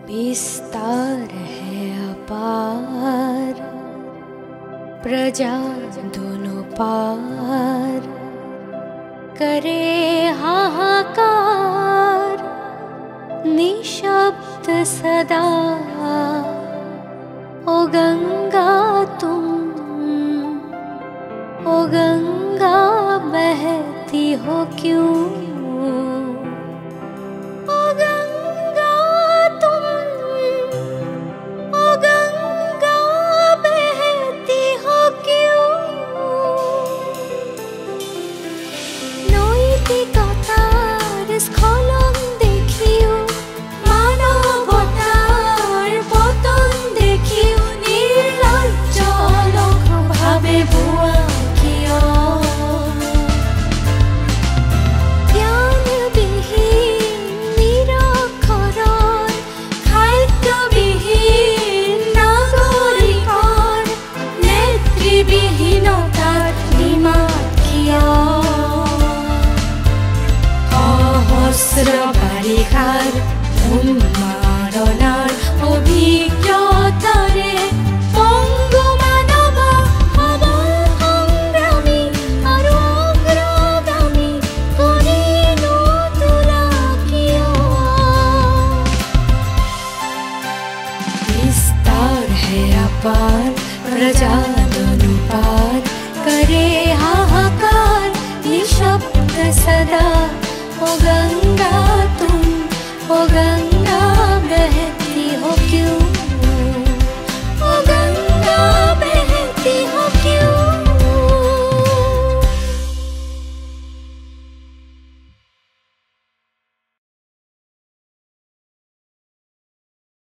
विस्तार है अपार, प्रजा दोनों पार करे हाहाकार, निशब्द सदा। ओ गंगा तुम, ओ गंगा बहती हो क्यों? ओ गंगा तुम, ओ गंगा बहती हो क्यों? নৈতিকতার স্খলন দেখিও, মানবতার পতন দেখিও, নির্লজ্জ অলোক ভাবে ভুয়া কিয়? জ্ঞানবিহীন নিরক্ষরর, খাদ্যবিহীন নাগরিকৰ, নেতৃবিহীনতার নিমাত কিয়? সহস্র বাৰিষাৰ উন্মাদনাৰ অভিজ্ঞতাৰে পংগু মানৱ সবল সংগ্ৰামী আৰু অগ্ৰগামী কৰি নোতোলা কিয়? विस्तार है अपार, प्रजा दोनों पार करे हाहाकार, निशब्द सदा। ओ गंगा तुम, ओ गंगा